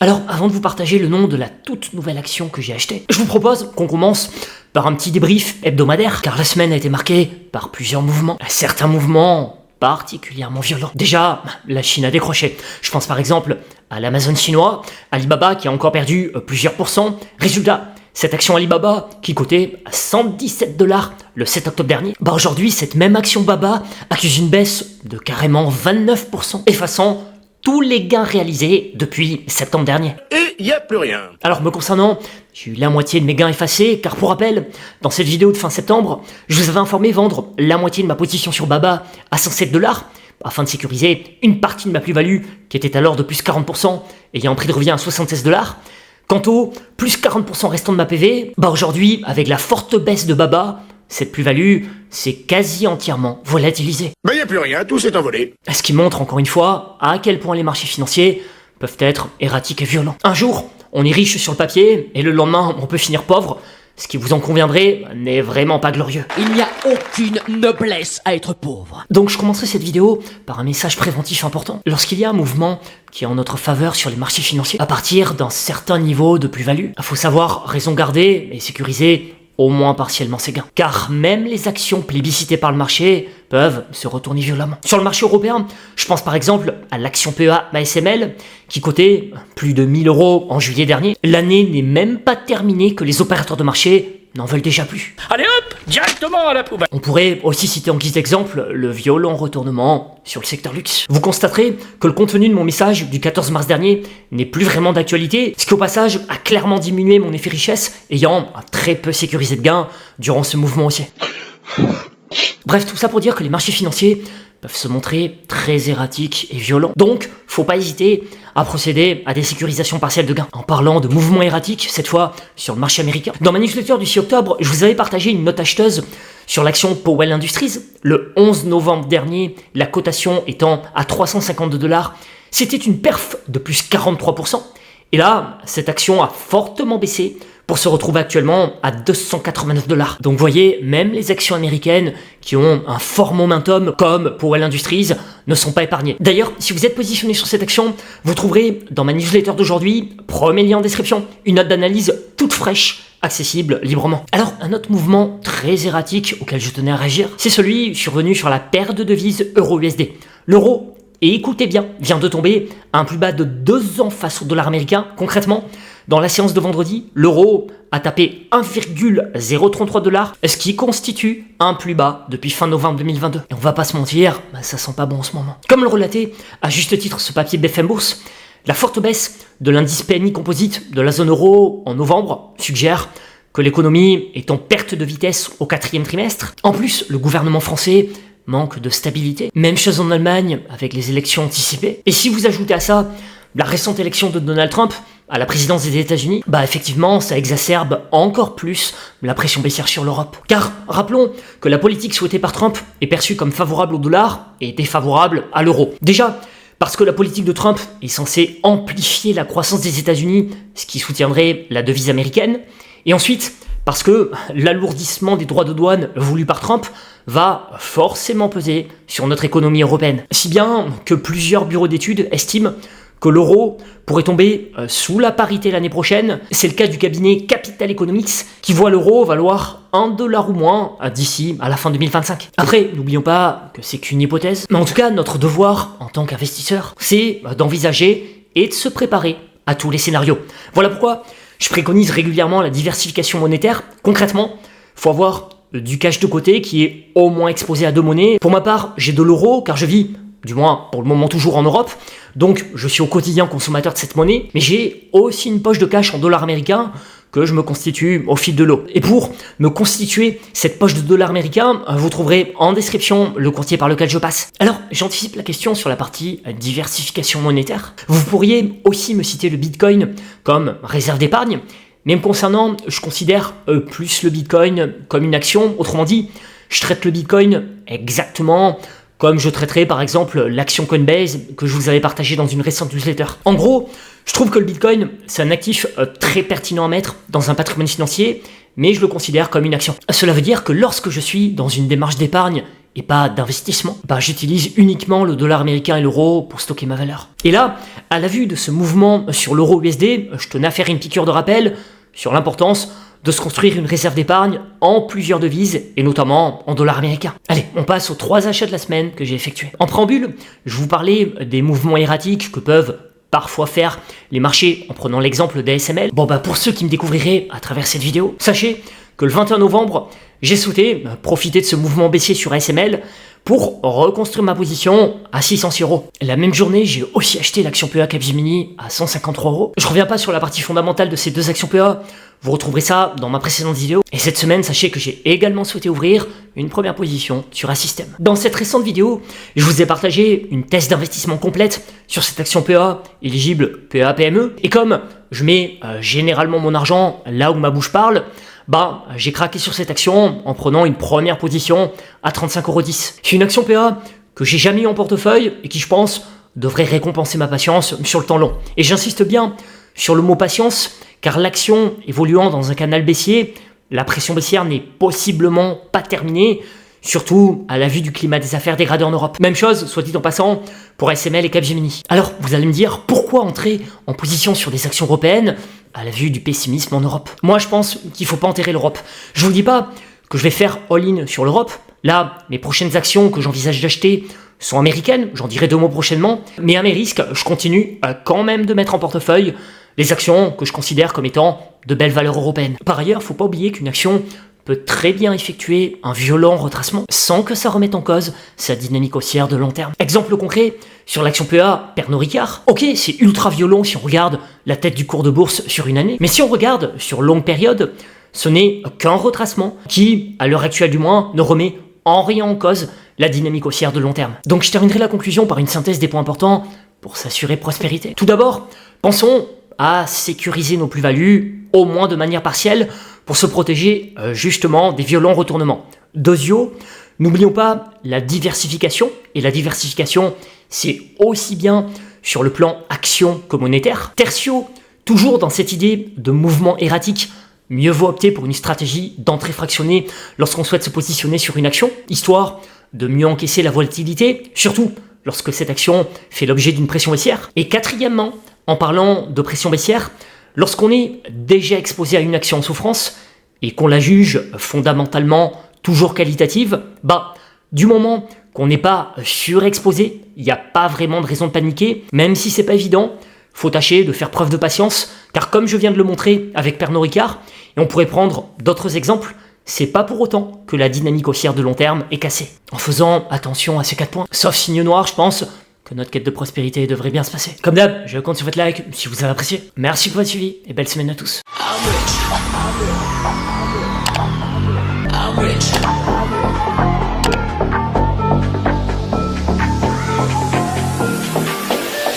Alors, avant de vous partager le nom de la toute nouvelle action que j'ai achetée, je vous propose qu'on commence par un petit débrief hebdomadaire, car la semaine a été marquée par plusieurs mouvements. Certains mouvements particulièrement violents. Déjà, la Chine a décroché. Je pense par exemple à l'Amazon chinois, Alibaba qui a encore perdu plusieurs pourcents. Résultat, cette action Alibaba qui cotait à 117 $ le 7 octobre dernier, aujourd'hui cette même action Baba accuse une baisse de carrément 29%, effaçant tous les gains réalisés depuis septembre dernier. Et il n'y a plus rien. Alors me concernant, j'ai eu la moitié de mes gains effacés, car pour rappel, dans cette vidéo de fin septembre, je vous avais informé vendre la moitié de ma position sur Baba à 107 $, afin de sécuriser une partie de ma plus-value, qui était alors de plus 40%, ayant un prix de revient à 76 $. Quant au plus 40% restant de ma PV, aujourd'hui, avec la forte baisse de Baba, cette plus-value s'est quasi entièrement volatilisée. Il n'y a plus rien, tout s'est envolé. Ce qui montre encore une fois à quel point les marchés financiers peuvent être erratiques et violents. Un jour, on est riche sur le papier, et le lendemain, on peut finir pauvre. Ce qui vous en conviendrait n'est vraiment pas glorieux. Il n'y a aucune noblesse à être pauvre. Donc je commencerai cette vidéo par un message préventif important. Lorsqu'il y a un mouvement qui est en notre faveur sur les marchés financiers, à partir d'un certain niveau de plus-value, il faut savoir raison garder et sécuriser au moins partiellement ses gains. Car même les actions plébiscitées par le marché peuvent se retourner violemment. Sur le marché européen, je pense par exemple à l'action PEA ASML qui cotait plus de 1000 € en juillet dernier. L'année n'est même pas terminée que les opérateurs de marché n'en veulent déjà plus. Allez hop, directement à la poubelle. On pourrait aussi citer en guise d'exemple le violent retournement sur le secteur luxe. Vous constaterez que le contenu de mon message du 14 mars dernier n'est plus vraiment d'actualité, ce qui au passage a clairement diminué mon effet richesse, ayant très peu sécurisé de gains durant ce mouvement haussier. Bref, tout ça pour dire que les marchés financiers peuvent se montrer très erratiques et violents. Donc, faut pas hésiter à procéder à des sécurisations partielles de gains. En parlant de mouvements erratiques, cette fois sur le marché américain. Dans ma newsletter du 6 octobre, je vous avais partagé une note acheteuse sur l'action Powell Industries. Le 11 novembre dernier, la cotation étant à 352 $, c'était une perf de plus 43%. Et là, cette action a fortement baissé pour se retrouver actuellement à 289 $. Donc vous voyez, même les actions américaines qui ont un fort momentum comme Powell Industries ne sont pas épargnées. D'ailleurs, si vous êtes positionné sur cette action, vous trouverez dans ma newsletter d'aujourd'hui, premier lien en description, une note d'analyse toute fraîche, accessible librement. Alors, un autre mouvement très erratique auquel je tenais à réagir, c'est celui survenu sur la paire de devises euro-USD. L'euro, et écoutez bien, vient de tomber à un plus bas de 2 ans face au dollar américain. Concrètement, dans la séance de vendredi, l'euro a tapé 1,033 $, ce qui constitue un plus bas depuis fin novembre 2022. Et on va pas se mentir, ça sent pas bon en ce moment. Comme le relatait à juste titre ce papier BFM Bourse, la forte baisse de l'indice PMI composite de la zone euro en novembre suggère que l'économie est en perte de vitesse au 4e trimestre. En plus, le gouvernement français manque de stabilité. Même chose en Allemagne avec les élections anticipées. Et si vous ajoutez à ça la récente élection de Donald Trump à la présidence des États-Unis, effectivement, ça exacerbe encore plus la pression baissière sur l'Europe. Car rappelons que la politique souhaitée par Trump est perçue comme favorable au dollar et défavorable à l'euro. Déjà, parce que la politique de Trump est censée amplifier la croissance des États-Unis, ce qui soutiendrait la devise américaine. Et ensuite, parce que l'alourdissement des droits de douane voulu par Trump va forcément peser sur notre économie européenne. Si bien que plusieurs bureaux d'études estiment que l'euro pourrait tomber sous la parité l'année prochaine. C'est le cas du cabinet Capital Economics qui voit l'euro valoir 1 $ ou moins d'ici à la fin 2025. Après, n'oublions pas que c'est qu'une hypothèse, mais en tout cas, notre devoir en tant qu'investisseur, c'est d'envisager et de se préparer à tous les scénarios. Voilà pourquoi je préconise régulièrement la diversification monétaire. Concrètement, il faut avoir du cash de côté qui est au moins exposé à 2 monnaies. Pour ma part, j'ai de l'euro car je vis, du moins pour le moment toujours en Europe, donc je suis au quotidien consommateur de cette monnaie, mais j'ai aussi une poche de cash en dollars américains que je me constitue au fil de l'eau. Et pour me constituer cette poche de dollars américains, vous trouverez en description le courtier par lequel je passe. Alors, j'anticipe la question sur la partie diversification monétaire. Vous pourriez aussi me citer le Bitcoin comme réserve d'épargne, mais me concernant, je considère plus le Bitcoin comme une action. Autrement dit, je traite le Bitcoin exactement comme je traiterai par exemple l'action Coinbase que je vous avais partagée dans une récente newsletter. En gros, je trouve que le Bitcoin, c'est un actif très pertinent à mettre dans un patrimoine financier, mais je le considère comme une action. Cela veut dire que lorsque je suis dans une démarche d'épargne et pas d'investissement. J'utilise uniquement le dollar américain et l'euro pour stocker ma valeur. Et là, à la vue de ce mouvement sur l'euro USD, je tenais à faire une piqûre de rappel sur l'importance de se construire une réserve d'épargne en plusieurs devises, et notamment en dollars américains. Allez, on passe aux 3 achats de la semaine que j'ai effectués. En préambule, je vous parlais des mouvements erratiques que peuvent parfois faire les marchés en prenant l'exemple d'ASML. Pour ceux qui me découvriraient à travers cette vidéo, sachez que le 21 novembre, j'ai souhaité profiter de ce mouvement baissier sur ASML pour reconstruire ma position à 606 €. La même journée, j'ai aussi acheté l'action PEA Capgemini à 153 €. Je reviens pas sur la partie fondamentale de ces 2 actions PEA, vous retrouverez ça dans ma précédente vidéo. Et cette semaine, sachez que j'ai également souhaité ouvrir une première position sur un système. Dans cette récente vidéo, je vous ai partagé une thèse d'investissement complète sur cette action PEA, éligible PEA PME. Et comme je mets généralement mon argent là où ma bouche parle, j'ai craqué sur cette action en prenant une première position à 35,10 €. C'est une action PEA que j'ai jamais eu en portefeuille et qui, je pense, devrait récompenser ma patience sur le temps long. Et j'insiste bien sur le mot patience, car l'action évoluant dans un canal baissier, la pression baissière n'est possiblement pas terminée, surtout à la vue du climat des affaires dégradé en Europe. Même chose, soit dit en passant, pour ASML et Capgemini. Alors, vous allez me dire, pourquoi entrer en position sur des actions européennes à la vue du pessimisme en Europe? Moi, je pense qu'il ne faut pas enterrer l'Europe. Je vous dis pas que je vais faire all-in sur l'Europe. Là, mes prochaines actions que j'envisage d'acheter sont américaines, j'en dirai 2 mots prochainement. Mais à mes risques, je continue quand même de mettre en portefeuille les actions que je considère comme étant de belles valeurs européennes. Par ailleurs, il ne faut pas oublier qu'une action peut très bien effectuer un violent retracement sans que ça remette en cause sa dynamique haussière de long terme. Exemple concret, sur l'action PEA Pernod Ricard, ok, c'est ultra violent si on regarde la tête du cours de bourse sur une année, mais si on regarde sur longue période, ce n'est qu'un retracement qui, à l'heure actuelle du moins, ne remet en rien en cause la dynamique haussière de long terme. Donc je terminerai la conclusion par une synthèse des points importants pour s'assurer prospérité. Tout d'abord, pensons à sécuriser nos plus-values, au moins de manière partielle, pour se protéger justement des violents retournements. Deuxièmement, n'oublions pas la diversification, et la diversification, c'est aussi bien sur le plan action que monétaire. Tertio, toujours dans cette idée de mouvement erratique, mieux vaut opter pour une stratégie d'entrée fractionnée lorsqu'on souhaite se positionner sur une action, histoire de mieux encaisser la volatilité, surtout lorsque cette action fait l'objet d'une pression baissière. Et quatrièmement, en parlant de pression baissière, lorsqu'on est déjà exposé à une action en souffrance et qu'on la juge fondamentalement toujours qualitative, du moment qu'on n'est pas surexposé, il n'y a pas vraiment de raison de paniquer, même si c'est pas évident, faut tâcher de faire preuve de patience, car comme je viens de le montrer avec Pernod Ricard, et on pourrait prendre d'autres exemples, c'est pas pour autant que la dynamique haussière de long terme est cassée. En faisant attention à ces 4 points, sauf signe noir, je pense que notre quête de prospérité devrait bien se passer. Comme d'hab, je compte sur votre like si vous avez apprécié. Merci pour votre suivi et belle semaine à tous. I'm rich.